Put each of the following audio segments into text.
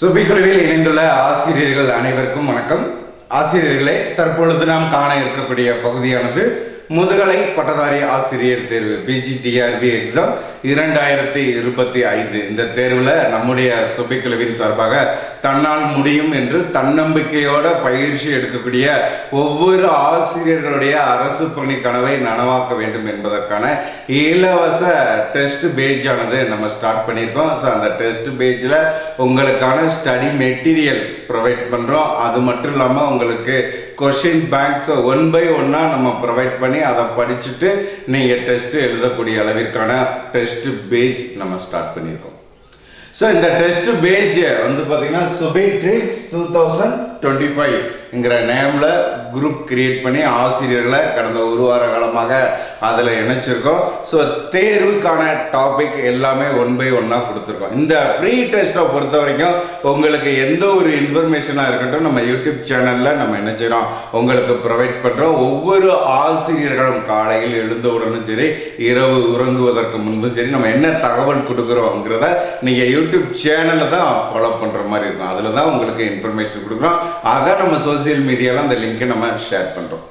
சுபிக்குழுவில் இணைந்துள்ள ஆசிரியர்கள் அனைவருக்கும் வணக்கம். ஆசிரியர்களே, தற்பொழுது நாம் காண இருக்கக்கூடிய பகுதியானது முதுகலை பட்டதாரி ஆசிரியர் தேர்வு பிஜிடிஆர்பி எக்ஸாம் 2025. இந்த தேர்வில் நம்முடைய சுபிக்குழுவின் சார்பாக தன்னால் முடியும் என்று தன்னம்பிக்கையோட பயிற்சி எடுக்கக்கூடிய ஒவ்வொரு ஆசிரியர்களுடைய அரசு பணி கனவை நனவாக்க வேண்டும் என்பதற்கான இலவச டெஸ்ட் பேஜ் ஆனது நம்ம ஸ்டார்ட் பண்ணியிருக்கோம். ஸோ அந்த டெஸ்ட் பேஜில் உங்களுக்கான ஸ்டடி மெட்டீரியல் ப்ரொவைட் பண்ணுறோம். அது மட்டும் இல்லாமல் உங்களுக்கு கொஷின் பேங்க்ஸை 1 by 1 நம்ம ப்ரொவைட் பண்ணி அதை படிச்சுட்டு நீங்கள் டெஸ்ட் எழுதக்கூடிய அளவிற்கான டெஸ்ட் பேஜ் நம்ம ஸ்டார்ட் பண்ணியிருக்கோம். ஸோ இந்த டெஸ்ட் பேஜ் வந்து பார்த்தீங்கன்னா சுபி ட்ரீம்ஸ் 2025ங்கிற நேமில் குரூப் கிரியேட் பண்ணி ஆசிரியர்களை கடந்த ஒரு வார காலமாக அதில் இணைச்சிருக்கோம். ஸோ தேர்வுக்கான டாபிக் எல்லாமே 1 by 1 கொடுத்துருக்கோம். இந்த ப்ரீ டெஸ்ட்டை பொறுத்த வரைக்கும் உங்களுக்கு எந்த ஒரு இன்ஃபர்மேஷனாக இருக்கட்டும் நம்ம யூடியூப் சேனலில் நம்ம என்ன செய்கிறோம் உங்களுக்கு ப்ரொவைட் பண்ணுறோம். ஒவ்வொரு ஆசிரியர்களும் காலையில் எழுந்தவுடனும் சரி, இரவு உறங்குவதற்கு முன்பும் சரி, நம்ம என்ன தகவல் கொடுக்குறோங்கிறத நீங்கள் யூடியூப் சேனலில் தான் ஃபாலோ பண்ணுற மாதிரி இருக்கும். அதில் தான் உங்களுக்கு இன்ஃபர்மேஷன் கொடுக்குறோம். ஆக நம்ம சோசியல் மீடியாவில் அந்த லிங்கை நம்ம ஷேர் பண்ணுறோம்.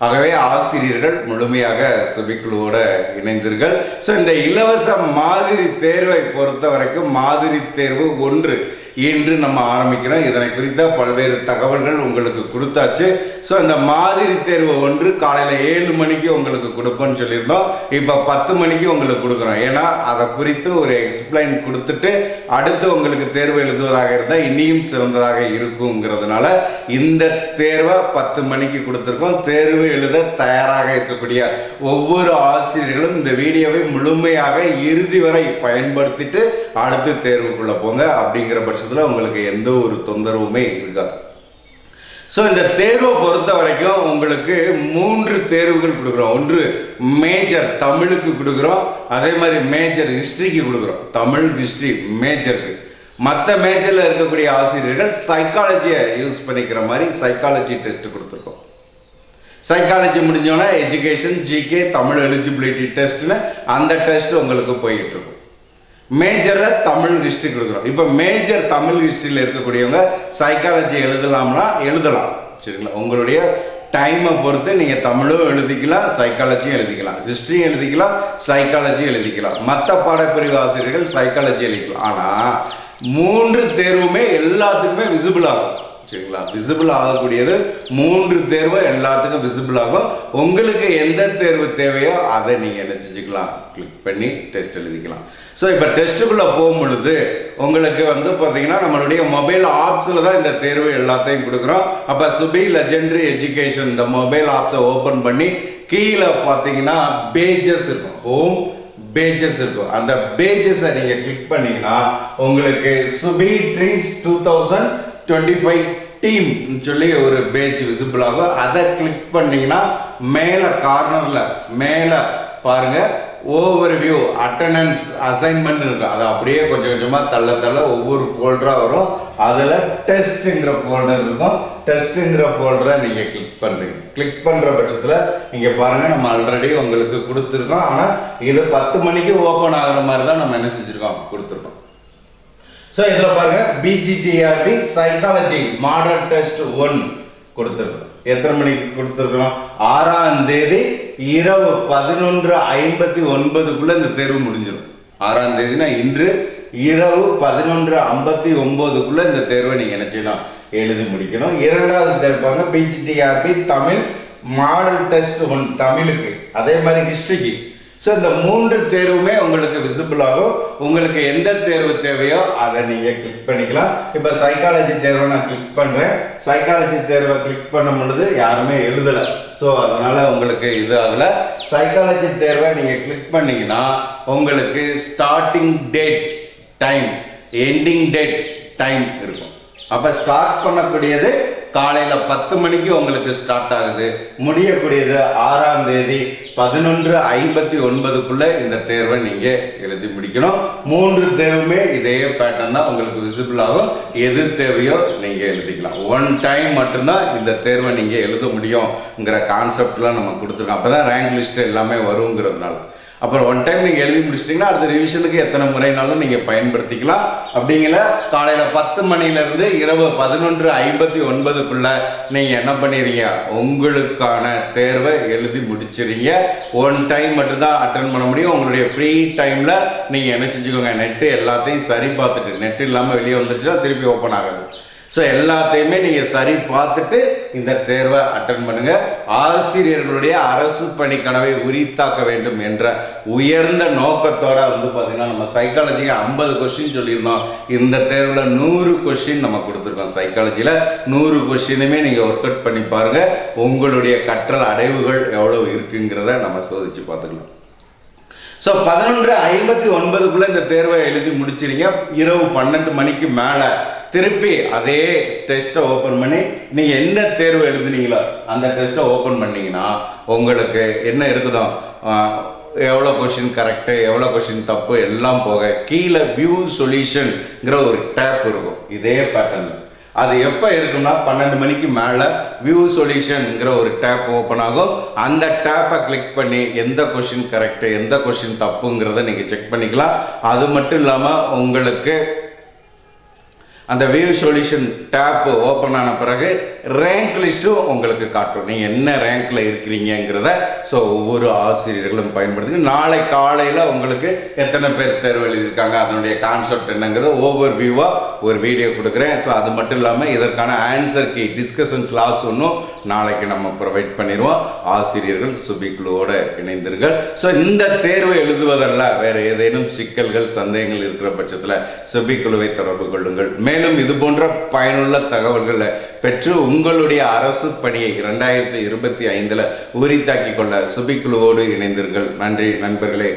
ஆகவே ஆசிரியர்கள் முழுமையாக சுபிக்குழுவோட இணைந்தீர்கள். ஸோ இந்த இலவச மாதிரி தேர்வை பொறுத்த வரைக்கும் மாதிரி தேர்வு 1 இன்று நம்ம ஆரம்பிக்கிறோம். இதனை குறித்த பல்வேறு தகவல்கள் உங்களுக்கு கொடுத்தாச்சு. ஸோ இந்த மாதிரி தேர்வு 1 காலையில் 7 மணிக்கு உங்களுக்கு கொடுப்போன்னு சொல்லியிருந்தோம். இப்போ 10 மணிக்கு உங்களுக்கு கொடுக்குறோம். ஏன்னா அதை குறித்து ஒரு எக்ஸ்பிளைன் கொடுத்துட்டு அடுத்து உங்களுக்கு தேர்வு எழுதுவதாக இருந்தால் இனியும் சிறந்ததாக இருக்குங்கிறதுனால இந்த தேர்வை 10 மணிக்கு கொடுத்துருக்கோம். தேர்வு எழுத தயாராக இருக்கக்கூடிய ஒவ்வொரு ஆசிரியர்களும் இந்த வீடியோவை முழுமையாக இறுதி வரை பயன்படுத்திட்டு அடுத்து தேர்வுக்குள்ளே போங்க. அப்படிங்கிற பட்சத்தில் உங்களுக்கு எந்த ஒரு தொந்தரவுமே இருக்காது. ஸோ இந்த தேர்வை பொறுத்த வரைக்கும் உங்களுக்கு 3 தேர்வுகள் கொடுக்குறோம். 1 மேஜர் தமிழுக்கு கொடுக்குறோம், அதே மாதிரி மேஜர் ஹிஸ்ட்ரிக்கு கொடுக்குறோம். தமிழ் ஹிஸ்ட்ரி மேஜருக்கு. மற்ற மேஜரில் இருக்கக்கூடிய ஆசிரியர்கள் சைக்காலஜியை யூஸ் பண்ணிக்கிற மாதிரி சைக்காலஜி டெஸ்ட் கொடுத்துருக்கோம். சைக்காலஜி முடிஞ்சோன்னா எஜுகேஷன், ஜிகே, தமிழ் எலிஜிபிலிட்டி டெஸ்ட்னு அந்த டெஸ்ட் உங்களுக்கு போயிட்டு இருக்கும். மேஜரில் தமிழ் ஹிஸ்ட்ரி கொடுக்குறோம். இப்போ மேஜர் தமிழ் ஹிஸ்ட்ரியில் இருக்கக்கூடியவங்க சைக்காலஜி எழுதலாம்னா எழுதலாம். சரிங்களா? உங்களுடைய டைமை பொறுத்து நீங்கள் தமிழும் எழுதிக்கலாம், சைக்காலஜியும் எழுதிக்கலாம், ஹிஸ்ட்ரியும் எழுதிக்கலாம், சைக்காலஜி எழுதிக்கலாம். மற்ற பாடப்பிரிவு ஆசிரியர்கள் சைக்காலஜி எழுதிக்கலாம். ஆனால் 3 தேர்வுமே எல்லாத்துக்குமே விசிபிள் ஆகும். சரிங்களா? விசிபிள் ஆகக்கூடியது 3 தேர்வு எல்லாத்துக்கும் விசிபிள் ஆகும். உங்களுக்கு எந்த தேர்வு தேவையோ அதை நீங்கள் என்ன செஞ்சுக்கலாம், கிளிக் பண்ணி டெஸ்ட் எழுதிக்கலாம். ஸோ இப்போ டெஸ்ட்டுக்குள்ளே போகும் பொழுது உங்களுக்கு வந்து பார்த்தீங்கன்னா நம்மளுடைய மொபைல் ஆப்ஸில் தான் இந்த தேர்வு எல்லாத்தையும் கொடுக்குறோம். அப்போ சுபி லெஜெண்டரி எஜுகேஷன் இந்த மொபைல் ஆப்ஸை ஓப்பன் பண்ணி கீழே பார்த்தீங்கன்னா பேஜஸ் இருக்கும், ஹோம் பேஜஸ் இருக்கும். அந்த பேஜஸை நீங்கள் கிளிக் பண்ணிங்கன்னா உங்களுக்கு சுபி ட்ரீம்ஸ் 2025 டீம் சொல்லி ஒரு பேஜ் விசிபிள் ஆகும். அதை கிளிக் பண்ணிங்கன்னா மேலே கார்னரில் மேலே பாருங்கள் ஓவர்வியூ அட்டண்டன்ஸ் அசைன்மெண்ட் இருக்கும். அதை அப்படியே கொஞ்சம் கொஞ்சமாக தள்ள ஒவ்வொரு ஃபோல்டராக வரும். அதில் டெஸ்ட்டுங்கிற ஃபோல்டர் இருக்கும். டெஸ்ட்டுங்கிற ஃபோல்டரை நீங்கள் கிளிக் பண்ணுறீங்க. கிளிக் பண்ணுற பட்சத்தில் நீங்கள் பாருங்கள் நம்ம ஆல்ரெடி உங்களுக்கு கொடுத்துருக்கோம். ஆனால் இது 10 மணிக்கு ஓப்பன் ஆகிற மாதிரி தான் நம்ம என்ன செஞ்சுருக்கோம், கொடுத்துருக்கோம். ஸோ இதில் பாருங்கள் பிஜிடிஆர்பி சைக்காலஜி மாடல் டெஸ்ட் 1 கொடுத்துருக்கோம். எத்தனை மணிக்கு கொடுத்துருக்கோம்? 6ஆம் தேதி இரவு 11:59 இந்த தேர்வு முடிஞ்சிடும். 6ஆம் தேதினா இன்று இரவு 11:59 இந்த தேர்வை நீங்கள் நினைச்சலாம் எழுதி முடிக்கணும். 2வது தேர்ப்பாங்க பிஜிடிஆர்பி தமிழ் மாடல் டெஸ்ட் 1 தமிழுக்கு, அதே மாதிரி ஹிஸ்ட்ரிக்கு. ஸோ இந்த 3 தேர்வுமே உங்களுக்கு விசிபிள் ஆகும். உங்களுக்கு எந்த தேர்வு தேவையோ அதை நீங்கள் கிளிக் பண்ணிக்கலாம். இப்போ சைக்காலஜி தேர்வை நான் கிளிக் பண்ணுறேன். சைக்காலஜி தேர்வை கிளிக் பண்ணும் பொழுது யாருமே எழுதலை. ஸோ அதனால் உங்களுக்கு இது ஆகலை. சைக்காலஜி தேர்வை நீங்கள் கிளிக் பண்ணிங்கன்னா உங்களுக்கு starting date time, ending date time இருக்கும். அப்போ ஸ்டார்ட் பண்ணக்கூடியது காலையில் 10 மணிக்கு உங்களுக்கு ஸ்டார்ட் ஆகுது. முடியக்கூடியது 6ஆம் தேதி 11:59 இந்த தேர்வை நீங்கள் எழுதி முடிக்கணும். 3 தேர்வுமே இதே பேட்டர்ன் தான் உங்களுக்கு விசிபிள் ஆகும். எது தேவையோ நீங்கள் எழுதிக்கலாம். 1 டைம் மட்டும்தான் இந்த தேர்வை நீங்கள் எழுத முடியுங்கிற கான்செப்ட்லாம் நம்ம கொடுத்துருக்கோம். அப்போ தான் ரேங்க் லிஸ்ட் எல்லாமே வருங்கிறதுனால. அப்புறம் ஒன் டைம் நீங்கள் எழுதி முடிச்சிட்டிங்கன்னா அடுத்த ரிவிஷனுக்கு எத்தனை முறைனாலும் நீங்கள் பயன்படுத்திக்கலாம். அப்படிங்கிற காலையில் 10 மணிலேருந்து இரவு 11:59 நீங்கள் என்ன பண்ணிடுறீங்க, உங்களுக்கான தேர்வை எழுதி முடிச்சிடுறீங்க. ஒன் டைம் மட்டும்தான் அட்டன் பண்ண முடியும். உங்களுடைய ஃப்ரீ டைமில் நீங்கள் என்ன செஞ்சுக்கோங்க, நெட்டு எல்லாத்தையும் சரி பார்த்துட்டு, நெட்டு இல்லாமல் வெளியே வந்துருச்சுன்னா திருப்பி ஓப்பன் ஆகாது. ஸோ எல்லாத்தையுமே நீங்கள் சரி பார்த்துட்டு இந்த தேர்வை அட்டன் பண்ணுங்கள். ஆசிரியர்களுடைய அரசு பணி கனவை உரித்தாக்க வேண்டும் என்ற உயர்ந்த நோக்கத்தோட பார்த்தீங்கன்னா நம்ம சைக்காலஜிக்கு 50 கொஸ்டின் சொல்லியிருந்தோம். இந்த தேர்வில் 100 கொஸ்டின் நம்ம கொடுத்துருக்கோம். சைக்காலஜியில் 100 கொஸ்டினுமே நீங்கள் ஒர்க் அவுட் பண்ணி பாருங்கள். உங்களுடைய கற்றல் அடைவுகள் எவ்வளோ இருக்குங்கிறத நம்ம சோதித்து பார்த்துக்கலாம். ஸோ 11:59 இந்த தேர்வை எழுதி முடிச்சிருங்க. இரவு 12 மணிக்கு மேலே திருப்பி அதே டெஸ்ட்டை ஓப்பன் பண்ணி நீங்கள் எந்த தேர்வு எழுதுனீங்களோ அந்த டெஸ்ட்டை ஓப்பன் பண்ணிங்கன்னா உங்களுக்கு என்ன இருக்குதோ, எவ்வளோ கொஷின் கரெக்டு, எவ்வளோ கொஷின் தப்பு எல்லாம் போக கீழே வியூ சொல்யூஷன்ங்கிற ஒரு டேப் இருக்கும். இதே பேட்டர்னில் அது எப்போ இருக்குன்னா 12 மணிக்கு மேலே வியூ சொல்யூஷன்ங்கிற ஒரு டேப் ஓப்பன் ஆகும். அந்த டேப்பை கிளிக் பண்ணி எந்த கொஷின் கரெக்டு, எந்த கொஷின் தப்புங்கிறத நீங்கள் செக் பண்ணிக்கலாம். அது மட்டும் இல்லாமல் உங்களுக்கு அந்த வியூ சொல்யூஷன் டேப் ஓப்பன் ஆன பிறகு ரேங்க் லிஸ்ட்டும் உங்களுக்கு காட்டும், நீங்கள் என்ன ரேங்க்ல இருக்கிறீங்கிறத. ஸோ ஒவ்வொரு ஆசிரியர்களும் பயன்படுத்தி நாளை காலையில் உங்களுக்கு எத்தனை பேர் தேர்வு எழுதியிருக்காங்க, அதனுடைய கான்செப்ட் என்னங்கிறத ஒவ்வொரு வியூவாக ஒரு வீடியோ கொடுக்குறேன். ஸோ அது மட்டும் இல்லாமல் இதற்கான ஆன்சர் கீ டிஸ்கஷன் கிளாஸ் ஒன்றும் நாளைக்கு நம்ம ப்ரொவைட் பண்ணிடுவோம். ஆசிரியர்கள் சுபிக்குழுவோடு இணைந்தீர்கள். ஸோ இந்த தேர்வு எழுதுவதல்ல, வேறு ஏதேனும் சிக்கல்கள் சந்தேகங்கள் இருக்கிற பட்சத்தில் சுபிக்குழுவை தொடர்பு கொள்ளுங்கள். மேலும் இது போன்ற பயனுள்ள தகவல்களை பெற்று உங்களுடைய அரசு பணியை 2025 உரித்தாக்கிக் கொள்ள சுபிக்குழுவோடு இணைந்தீர்கள். நன்றி நண்பர்களே.